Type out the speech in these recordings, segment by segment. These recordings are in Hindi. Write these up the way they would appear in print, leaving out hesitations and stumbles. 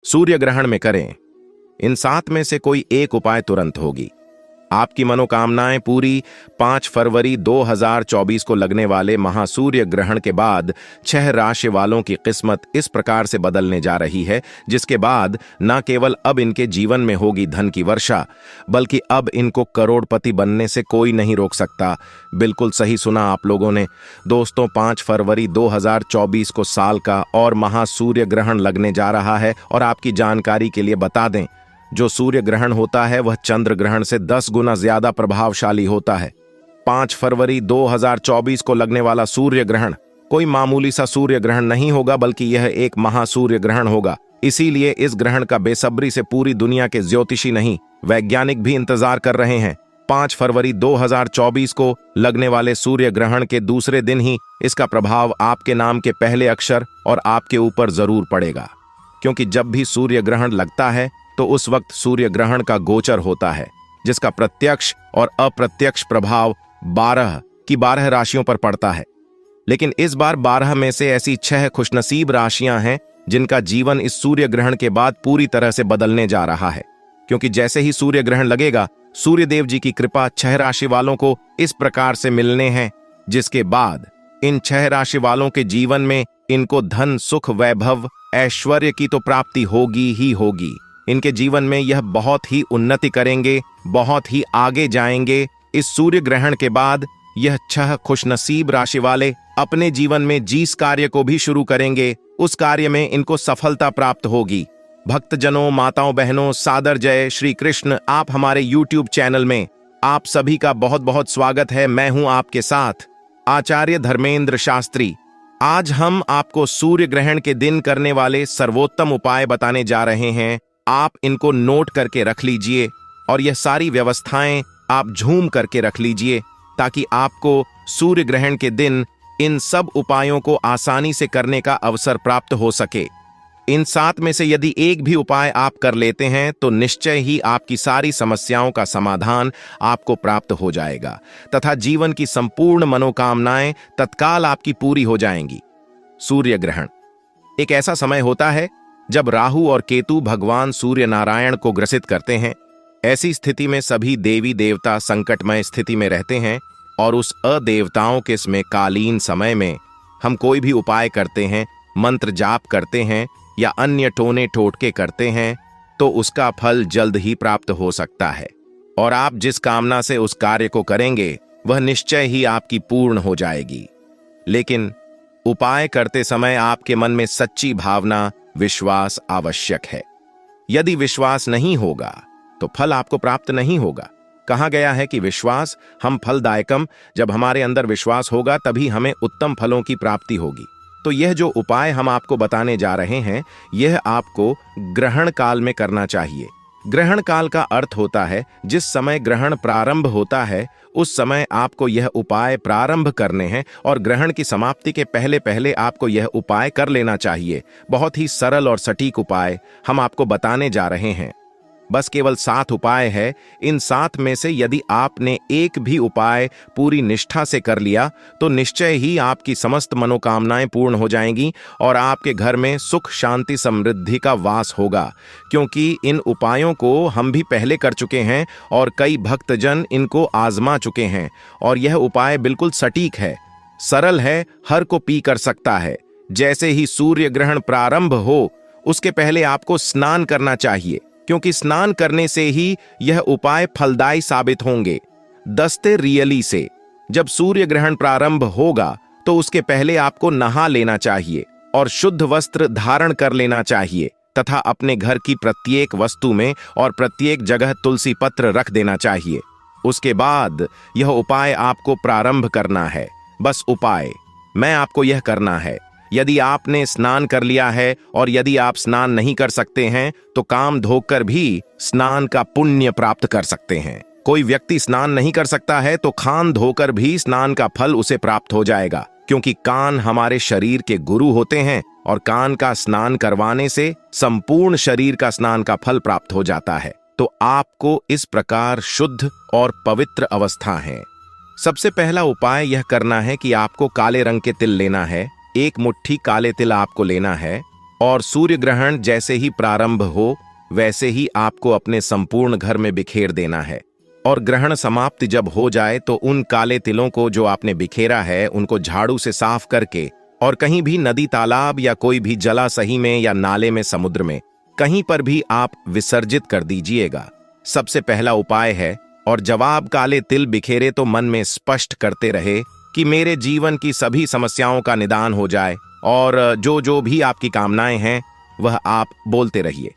सूर्य ग्रहण में करें। इन 7 में से कोई एक उपाय तुरंत होगी। आपकी मनोकामनाएं पूरी। 5 फरवरी 2024 को लगने वाले महासूर्य ग्रहण के बाद 6 राशि वालों की किस्मत इस प्रकार से बदलने जा रही है, जिसके बाद न केवल अब इनके जीवन में होगी धन की वर्षा, बल्कि अब इनको करोड़पति बनने से कोई नहीं रोक सकता। बिल्कुल सही सुना आप लोगों ने। दोस्तों, 5 फरवरी 2024 को साल का और महासूर्य ग्रहण लगने जा रहा है। और आपकी जानकारी के लिए बता दें, जो सूर्य ग्रहण होता है वह चंद्र ग्रहण से 10 गुना ज्यादा प्रभावशाली होता है। 5 फरवरी 2024 को लगने वाला सूर्य ग्रहण कोई मामूली सा सूर्य ग्रहण नहीं होगा, बल्कि यह एक महासूर्य ग्रहण होगा। इसीलिए इस ग्रहण का बेसब्री से पूरी दुनिया के ज्योतिषी नहीं, वैज्ञानिक भी इंतजार कर रहे हैं। 5 फरवरी 2024 को लगने वाले सूर्य ग्रहण के दूसरे दिन ही इसका प्रभाव आपके नाम के पहले अक्षर और आपके ऊपर जरूर पड़ेगा, क्योंकि जब भी सूर्य ग्रहण लगता है तो उस वक्त सूर्य ग्रहण का गोचर होता है, जिसका प्रत्यक्ष और अप्रत्यक्ष प्रभाव 12 की 12 राशियों पर पड़ता है। लेकिन इस बार 12 में से ऐसी 6 खुशनसीब राशियां हैं जिनका जीवन इस सूर्य ग्रहण के बाद पूरी तरह से बदलने जा रहा है। क्योंकि जैसे ही सूर्य ग्रहण लगेगा, सूर्य देव जी की कृपा 6 राशि वालों को इस प्रकार से मिलने हैं, जिसके बाद इन 6 राशि वालों के जीवन में इनको धन, सुख, वैभव, ऐश्वर्य की तो प्राप्ति होगी ही होगी। इनके जीवन में यह बहुत ही उन्नति करेंगे, बहुत ही आगे जाएंगे। इस सूर्य ग्रहण के बाद यह 6 खुशनसीब राशि वाले अपने जीवन में जिस कार्य को भी शुरू करेंगे, उस कार्य में इनको सफलता प्राप्त होगी। भक्तजनों, माताओं, बहनों, सादर जय श्री कृष्ण। आप हमारे YouTube चैनल में आप सभी का बहुत बहुत स्वागत है। मैं हूं आपके साथ आचार्य धर्मेंद्र शास्त्री। आज हम आपको सूर्य ग्रहण के दिन करने वाले सर्वोत्तम उपाय बताने जा रहे हैं। आप इनको नोट करके रख लीजिए और यह सारी व्यवस्थाएं आप झूम करके रख लीजिए, ताकि आपको सूर्य ग्रहण के दिन इन सब उपायों को आसानी से करने का अवसर प्राप्त हो सके। इन 7 में से यदि एक भी उपाय आप कर लेते हैं तो निश्चय ही आपकी सारी समस्याओं का समाधान आपको प्राप्त हो जाएगा तथा जीवन की संपूर्ण मनोकामनाएं तत्काल आपकी पूरी हो जाएंगी। सूर्य ग्रहण एक ऐसा समय होता है जब राहु और केतु भगवान सूर्य नारायण को ग्रसित करते हैं। ऐसी स्थिति में सभी देवी देवता संकटमय स्थिति में रहते हैं और उस अदेवताओं के इसमें कालीन समय में हम कोई भी उपाय करते हैं, मंत्र जाप करते हैं या अन्य टोने टोटके करते हैं, तो उसका फल जल्द ही प्राप्त हो सकता है और आप जिस कामना से उस कार्य को करेंगे वह निश्चय ही आपकी पूर्ण हो जाएगी। लेकिन उपाय करते समय आपके मन में सच्ची भावना, विश्वास आवश्यक है। यदि विश्वास नहीं होगा तो फल आपको प्राप्त नहीं होगा। कहा गया है कि विश्वास हम फलदायकम, जब हमारे अंदर विश्वास होगा तभी हमें उत्तम फलों की प्राप्ति होगी। तो यह जो उपाय हम आपको बताने जा रहे हैं, यह आपको ग्रहण काल में करना चाहिए। ग्रहण काल का अर्थ होता है जिस समय ग्रहण प्रारंभ होता है उस समय आपको यह उपाय प्रारंभ करने हैं और ग्रहण की समाप्ति के पहले पहले आपको यह उपाय कर लेना चाहिए। बहुत ही सरल और सटीक उपाय हम आपको बताने जा रहे हैं। बस केवल 7 उपाय है। इन 7 में से यदि आपने एक भी उपाय पूरी निष्ठा से कर लिया तो निश्चय ही आपकी समस्त मनोकामनाएं पूर्ण हो जाएंगी और आपके घर में सुख, शांति, समृद्धि का वास होगा। क्योंकि इन उपायों को हम भी पहले कर चुके हैं और कई भक्तजन इनको आजमा चुके हैं और यह उपाय बिल्कुल सटीक है, सरल है, हर को पी कर सकता है। जैसे ही सूर्य ग्रहण प्रारंभ हो उसके पहले आपको स्नान करना चाहिए, क्योंकि स्नान करने से ही यह उपाय फलदायी साबित होंगे। दस्ते रियली से जब सूर्य ग्रहण प्रारंभ होगा तो उसके पहले आपको नहा लेना चाहिए और शुद्ध वस्त्र धारण कर लेना चाहिए तथा अपने घर की प्रत्येक वस्तु में और प्रत्येक जगह तुलसी पत्र रख देना चाहिए। उसके बाद यह उपाय आपको प्रारंभ करना है। बस उपाय मैं आपको यह करना है। यदि आपने स्नान कर लिया है और यदि आप स्नान नहीं कर सकते हैं तो काम धोकर भी स्नान का पुण्य प्राप्त कर सकते हैं। कोई व्यक्ति स्नान नहीं कर सकता है तो खान धोकर भी स्नान का फल उसे प्राप्त हो जाएगा, क्योंकि कान हमारे शरीर के गुरु होते हैं और कान का स्नान करवाने से संपूर्ण शरीर का स्नान का फल प्राप्त हो जाता है। तो आपको इस प्रकार शुद्ध और पवित्र अवस्था है। सबसे पहला उपाय यह करना है कि आपको काले रंग के तिल लेना है। 1 मुट्ठी काले तिल आपको लेना है और सूर्य ग्रहण जैसे ही प्रारंभ हो वैसे ही आपको अपने संपूर्ण घर में बिखेर देना है। और ग्रहण समाप्ति जब हो जाए तो उन काले तिलों को जो आपने बिखेरा है उनको झाड़ू से साफ करके और कहीं भी नदी, तालाब या कोई भी जलाशय में या नाले में, समुद्र में, कहीं पर भी आप विसर्जित कर दीजिएगा। सबसे पहला उपाय है, और जब आप काले तिल बिखेरे तो मन में स्पष्ट करते रहे कि मेरे जीवन की सभी समस्याओं का निदान हो जाए, और जो जो भी आपकी कामनाएं हैं वह आप बोलते रहिए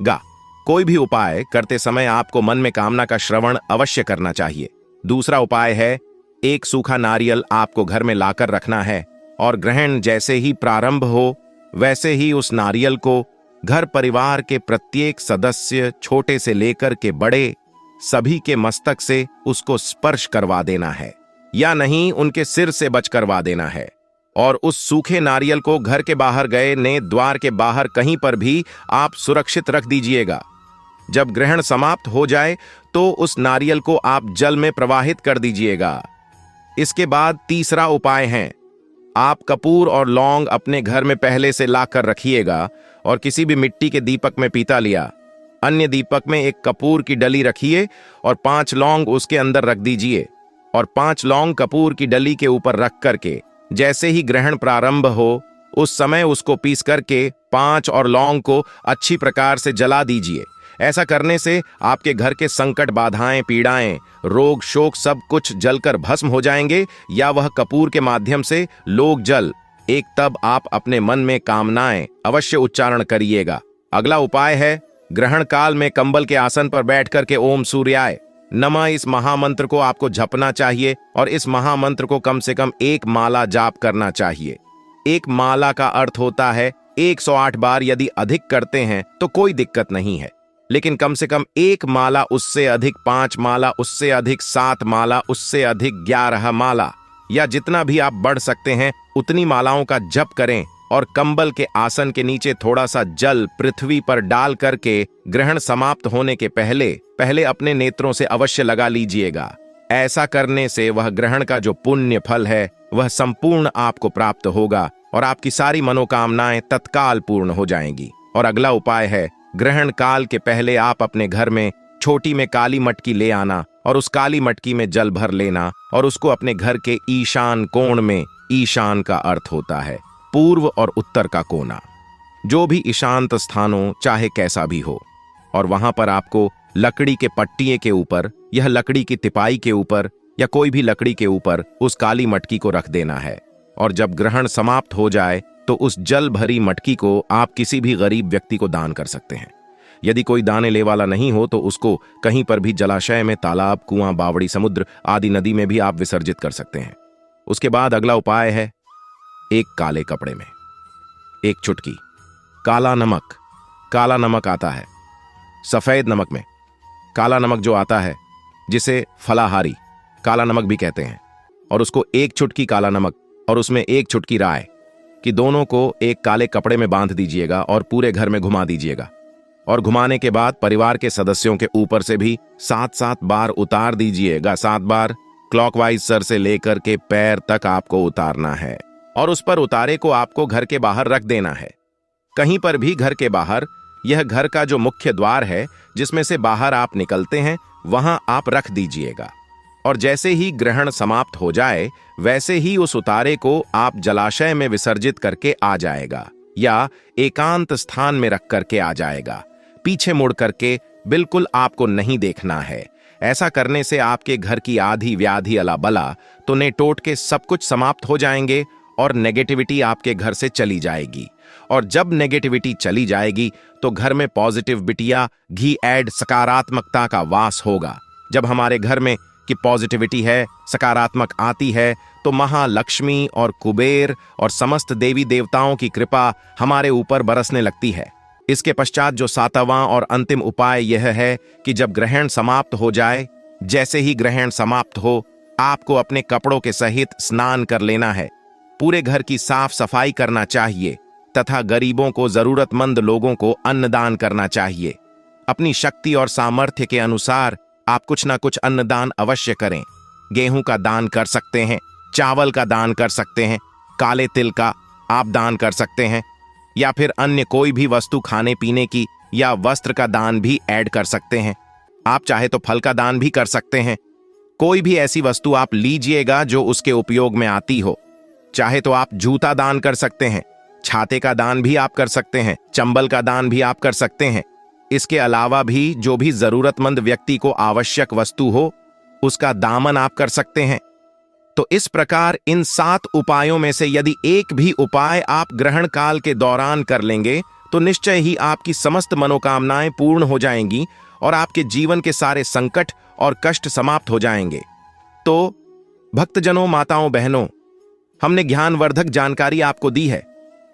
गा। कोई भी उपाय करते समय आपको मन में कामना का श्रवण अवश्य करना चाहिए। दूसरा उपाय है, एक सूखा नारियल आपको घर में लाकर रखना है और ग्रहण जैसे ही प्रारंभ हो वैसे ही उस नारियल को घर परिवार के प्रत्येक सदस्य, छोटे से लेकर के बड़े, सभी के मस्तक से उसको स्पर्श करवा देना है, या नहीं उनके सिर से बच करवा देना है। और उस सूखे नारियल को घर के बाहर गए ने द्वार के बाहर कहीं पर भी आप सुरक्षित रख दीजिएगा। जब ग्रहण समाप्त हो जाए तो उस नारियल को आप जल में प्रवाहित कर दीजिएगा। इसके बाद तीसरा उपाय है, आप कपूर और लौंग अपने घर में पहले से लाकर रखिएगा और किसी भी मिट्टी के दीपक में पीता लिया, अन्य दीपक में एक कपूर की डली रखिए और 5 लौंग उसके अंदर रख दीजिए और 5 लौंग कपूर की डली के ऊपर रख करके जैसे ही ग्रहण प्रारंभ हो उस समय उसको पीस करके 5 और लौंग को अच्छी प्रकार से जला दीजिए। ऐसा करने से आपके घर के संकट, बाधाएं, पीड़ाएं, रोग, शोक सब कुछ जलकर भस्म हो जाएंगे, या वह कपूर के माध्यम से लोग जल एक। तब आप अपने मन में कामनाएं अवश्य उच्चारण करिएगा। अगला उपाय है, ग्रहण काल में कंबल के आसन पर बैठ करके ओम सूर्याय नमः इस महामंत्र को आपको जपना चाहिए और इस महामंत्र को कम से कम 1 माला जाप करना चाहिए। 1 माला का अर्थ होता है 108 बार। यदि अधिक करते हैं तो कोई दिक्कत नहीं है, लेकिन कम से कम 1 माला, उससे अधिक 5 माला, उससे अधिक 7 माला, उससे अधिक 11 माला, या जितना भी आप बढ़ सकते हैं उतनी मालाओं का जप करें। और कंबल के आसन के नीचे थोड़ा सा जल पृथ्वी पर डाल करके ग्रहण समाप्त होने के पहले पहले अपने नेत्रों से अवश्य लगा लीजिएगा। ऐसा करने से वह ग्रहण का जो पुण्य फल है वह संपूर्ण आपको प्राप्त होगा और आपकी सारी मनोकामनाएं तत्काल पूर्ण हो जाएंगी। और अगला उपाय है, ग्रहण काल के पहले आप अपने घर में छोटी में काली मटकी ले आना और उस काली मटकी में जल भर लेना और उसको अपने घर के ईशान कोण में, ईशान का अर्थ होता है पूर्व और उत्तर का कोना, जो भी ईशांत स्थानों चाहे कैसा भी हो, और वहां पर आपको लकड़ी के पट्टिए के ऊपर, यह लकड़ी की तिपाई के ऊपर या कोई भी लकड़ी के ऊपर उस काली मटकी को रख देना है। और जब ग्रहण समाप्त हो जाए तो उस जल भरी मटकी को आप किसी भी गरीब व्यक्ति को दान कर सकते हैं। यदि कोई दाने ले वाला नहीं हो तो उसको कहीं पर भी जलाशय में, तालाब, कुआं, बावड़ी, समुद्र आदि नदी में भी आप विसर्जित कर सकते हैं। उसके बाद अगला उपाय है, एक काले कपड़े में 1 चुटकी काला नमक। काला नमक आता है सफेद नमक में, काला नमक जो आता है जिसे फलाहारी काला नमक भी कहते हैं, और उसको 1 चुटकी काला नमक और उसमें 1 चुटकी राय कि दोनों को एक काले कपड़े में बांध दीजिएगा और पूरे घर में घुमा दीजिएगा। और घुमाने के बाद परिवार के सदस्यों के ऊपर से भी 7-7 बार उतार दीजिएगा। 7 बार क्लॉकवाइज सर से लेकर के पैर तक आपको उतारना है और उस पर उतारे को आपको घर के बाहर रख देना है। कहीं पर भी घर के बाहर, यह घर का जो मुख्य द्वार है जिसमें से बाहर आप निकलते हैं वहां आप रख दीजिएगा। और जैसे ही ग्रहण समाप्त हो जाए वैसे ही उस उतारे को आप जलाशय में विसर्जित करके आ जाएगा या एकांत स्थान में रख करके आ जाएगा। पीछे मुड़ करके बिल्कुल आपको नहीं देखना है। ऐसा करने से आपके घर की आधी व्याधि, अला बला तो ने टोट के सब कुछ समाप्त हो जाएंगे और नेगेटिविटी आपके घर से चली जाएगी। और जब नेगेटिविटी चली जाएगी तो घर में पॉजिटिव बिटिया, घी ऐड सकारात्मकता का वास होगा। जब हमारे घर में की पॉजिटिविटी है, सकारात्मक आती है, तो महालक्ष्मी और कुबेर और समस्त देवी देवताओं की कृपा हमारे ऊपर बरसने लगती है। इसके पश्चात जो 7वां और अंतिम उपाय यह है कि जब ग्रहण समाप्त हो जाए, जैसे ही ग्रहण समाप्त हो, आपको अपने कपड़ों के सहित स्नान कर लेना है, पूरे घर की साफ सफाई करना चाहिए तथा गरीबों को, जरूरतमंद लोगों को अन्नदान करना चाहिए। अपनी शक्ति और सामर्थ्य के अनुसार आप कुछ ना कुछ अन्नदान अवश्य करें। गेहूं का दान कर सकते हैं, चावल का दान कर सकते हैं, काले तिल का आप दान कर सकते हैं, या फिर अन्य कोई भी वस्तु खाने पीने की या वस्त्र का दान भी ऐड कर सकते हैं। आप चाहे तो फल का दान भी कर सकते हैं। कोई भी ऐसी वस्तु आप लीजिएगा जो उसके उपयोग में आती हो। चाहे तो आप जूता दान कर सकते हैं, छाते का दान भी आप कर सकते हैं, चंबल का दान भी आप कर सकते हैं। इसके अलावा भी जो भी जरूरतमंद व्यक्ति को आवश्यक वस्तु हो उसका दामन आप कर सकते हैं। तो इस प्रकार इन 7 उपायों में से यदि एक भी उपाय आप ग्रहण काल के दौरान कर लेंगे तो निश्चय ही आपकी समस्त मनोकामनाएं पूर्ण हो जाएंगी और आपके जीवन के सारे संकट और कष्ट समाप्त हो जाएंगे। तो भक्तजनों, माताओं, बहनों, हमने ज्ञानवर्धक जानकारी आपको दी है,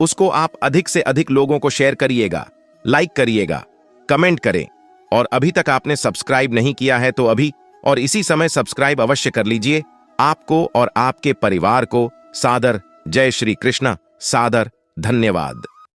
उसको आप अधिक से अधिक लोगों को शेयर करिएगा, लाइक करिएगा, कमेंट करें। और अभी तक आपने सब्सक्राइब नहीं किया है तो अभी और इसी समय सब्सक्राइब अवश्य कर लीजिए। आपको और आपके परिवार को सादर जय श्री कृष्ण, सादर धन्यवाद।